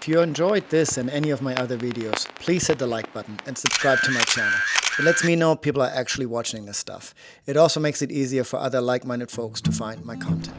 If you enjoyed this and any of my other videos, please hit the like button and subscribe to my channel. It lets me know people are actually watching this stuff. It also makes it easier for other like-minded folks to find my content.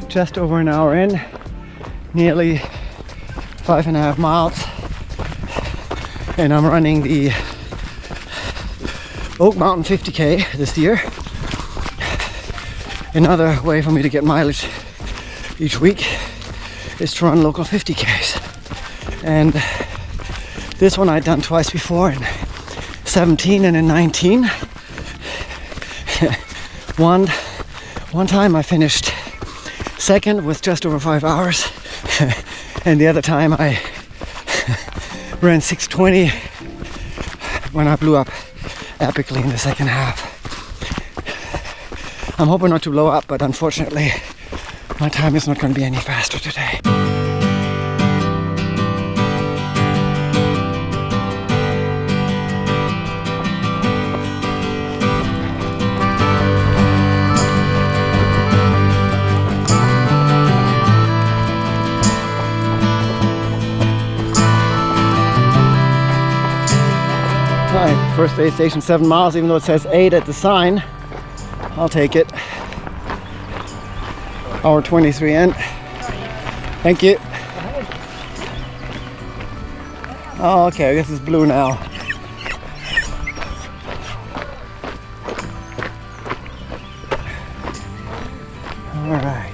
Just over an hour in, nearly 5.5 miles, and I'm running the Oak Mountain 50k this year. Another way for me to get mileage each week is to run local 50ks, and this one I'd done twice before, in 17 and in 19. One time I finished second with just over 5 hours, and the other time I ran 6:20 when I blew up epically in the second half. I'm hoping not to blow up, but unfortunately my time is not going to be any faster today. Right, first aid station, 7 miles, even though it says 8 at the sign. I'll take it. Hour 23 in. Thank you. Oh, okay, I guess it's blue now. All right.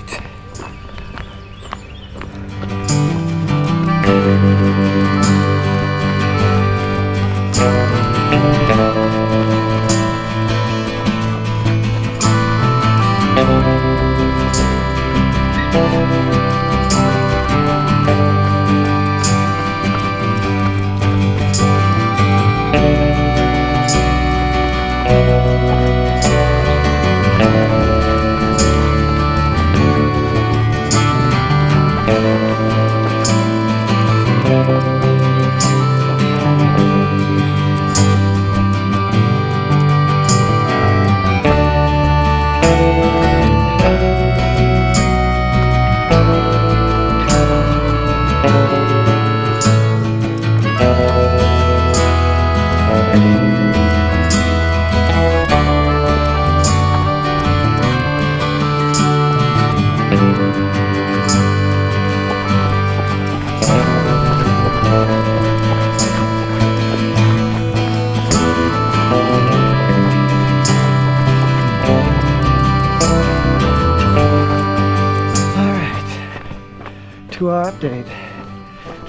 Our update.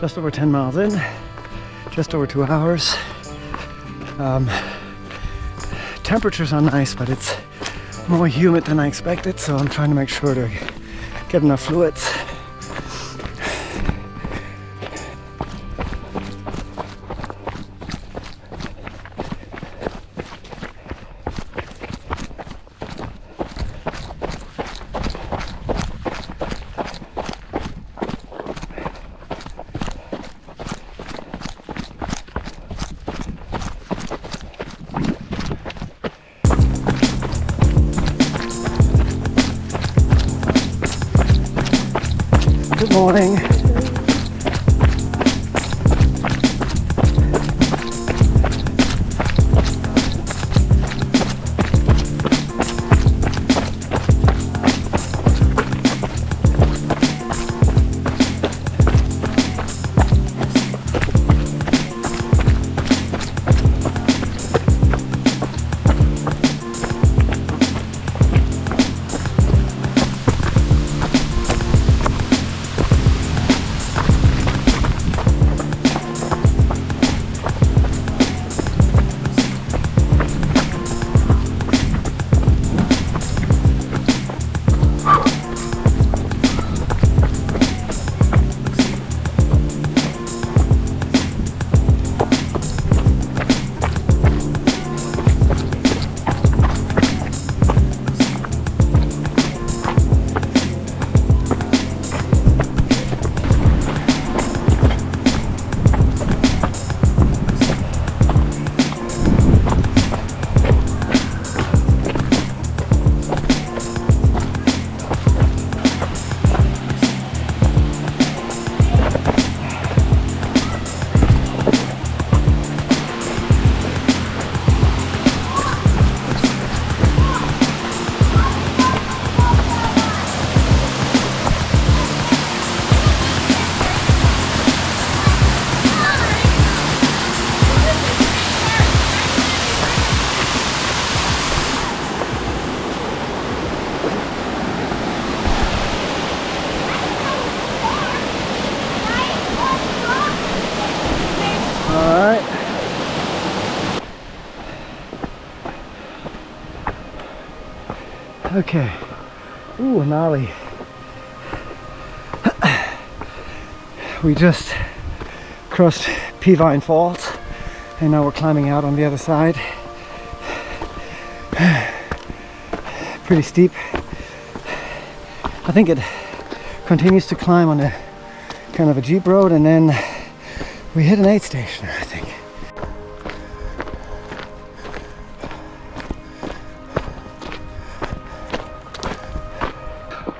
Just over 10 miles in, just over 2 hours. Temperatures are nice, but it's more humid than I expected, so I'm trying to make sure to get enough fluids. Good morning. Okay. Ooh, an alley. We just crossed Peavine Falls and now we're climbing out on the other side. pretty steep. I think it continues to climb on a kind of a jeep road, and then we hit an aid station, I think.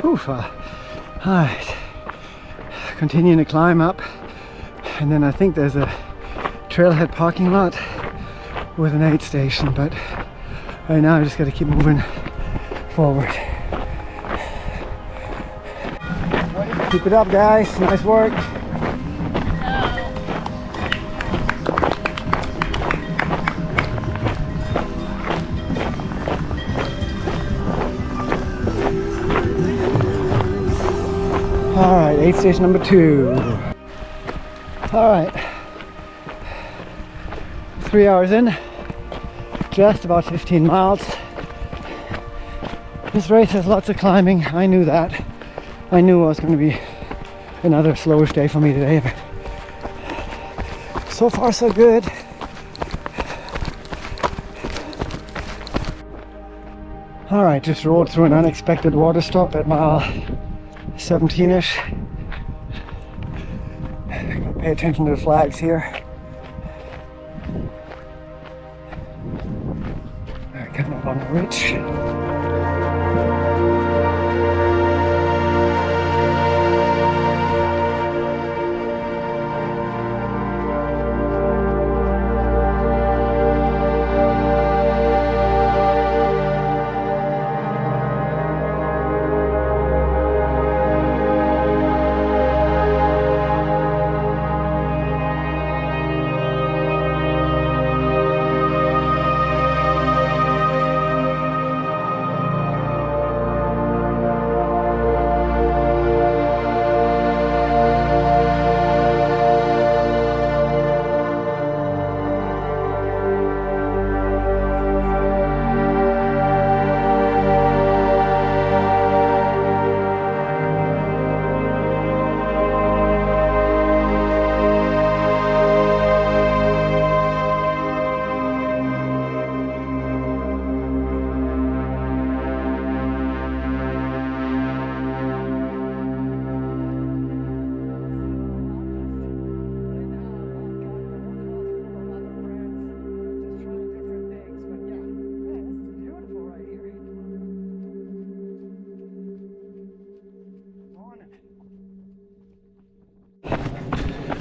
Oof, alright, continuing to climb up, and then I think there's a trailhead parking lot with an aid station, but right now I just got to keep moving forward. Keep it up, guys. Nice work. All right, aid station number 2. All right, 3 hours in, just about 15 miles. This race has lots of climbing. I knew that. I knew it was going to be another slowish day for me today, but so far so good. All right, just rode through an unexpected water stop at mile 17-ish. Gotta pay attention to the flags here. All right, coming up on the ridge.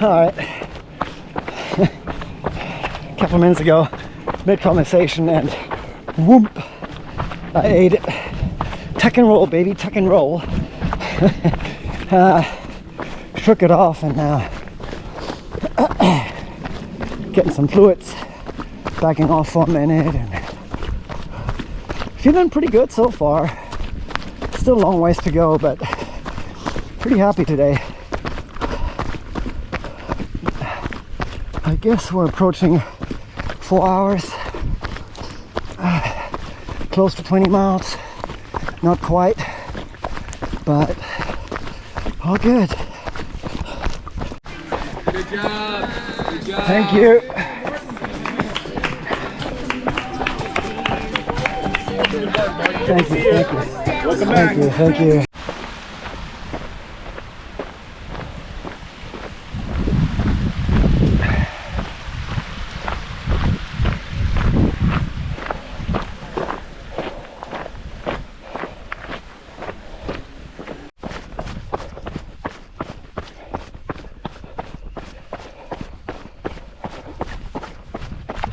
All right, a couple of minutes ago, mid-conversation, and whoop, I ate it. Tuck and roll, baby, tuck and roll. Shook it off, and getting some fluids, backing off for a minute, and feeling pretty good so far. Still a long ways to go, but pretty happy today. I guess we're approaching 4 hours, close to 20 miles, not quite, but all good. Good job. Good job. Thank you. Thank you, thank you. Welcome back. Thank you, thank you.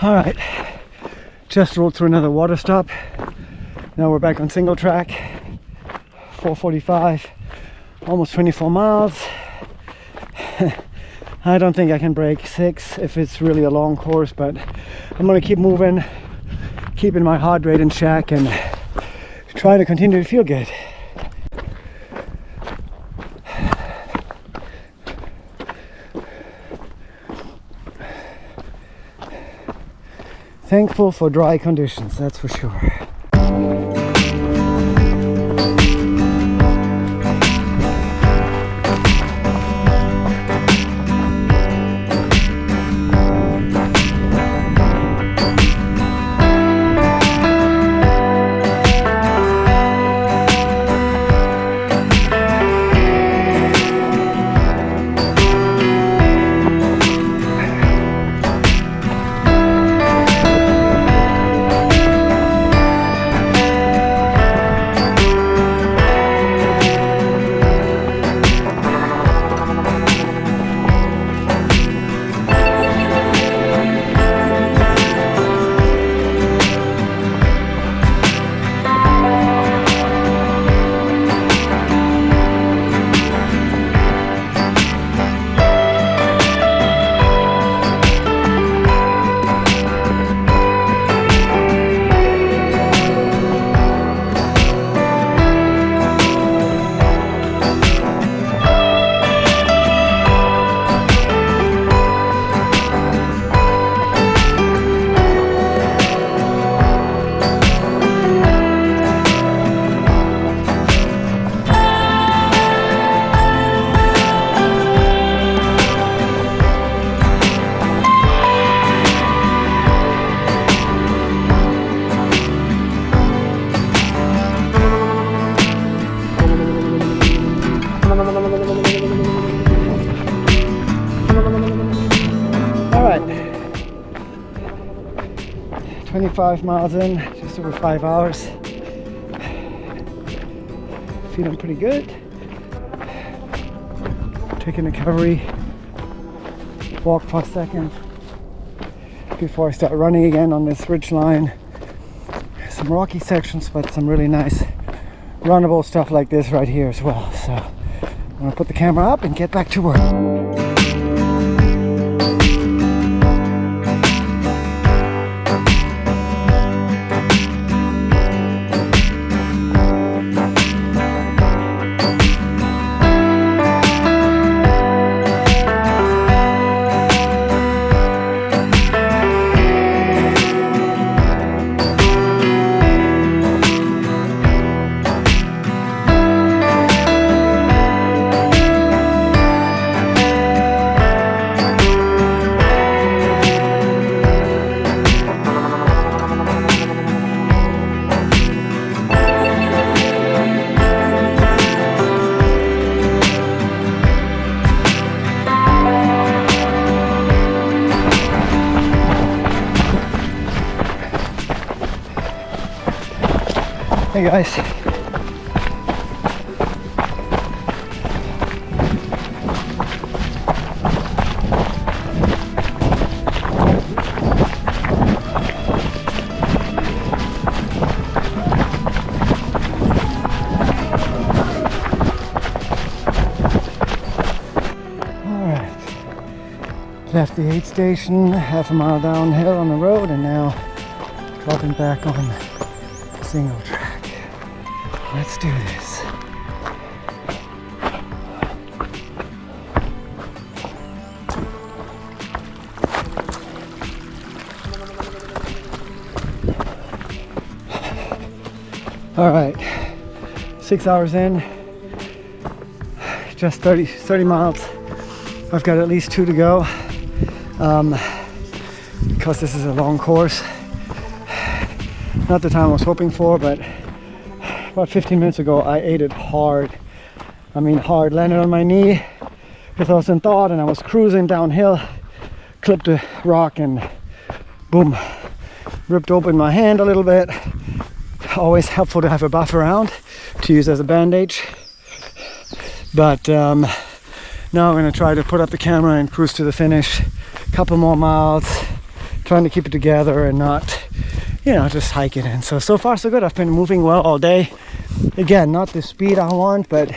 All right, just rolled through another water stop. Now we're back on single track, 4:45, almost 24 miles. I don't think I can break 6 if it's really a long course, but I'm gonna keep moving, keeping my heart rate in check, and try to continue to feel good. Thankful for dry conditions, that's for sure. 25 miles in, just over 5 hours. Feeling pretty good. Taking a recovery walk for a second before I start running again on this ridge line. Some rocky sections, but some really nice runnable stuff like this right here as well. So I'm gonna put the camera up and get back to work. Hey guys. Alright. Left the aid station, half a mile downhill on the road, and now dropping back on single track. Let's do this. All right, 6 hours in, just 30 miles. I've got at least 2 to go because this is a long course. Not the time I was hoping for, but about 15 minutes ago I ate it hard. I mean hard, landed on my knee with lost in thought, and I was cruising downhill, clipped a rock and boom, ripped open my hand a little bit. Always helpful to have a buff around to use as a bandage. But now I'm going to try to put up the camera and cruise to the finish. Couple more miles, trying to keep it together and not, you know, just hike it in. So far so good. I've been moving well all day. Again, not the speed I want, but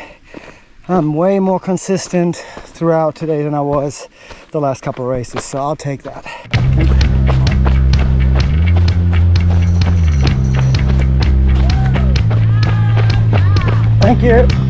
I'm way more consistent throughout today than I was the last couple races, so I'll take that. Thank you.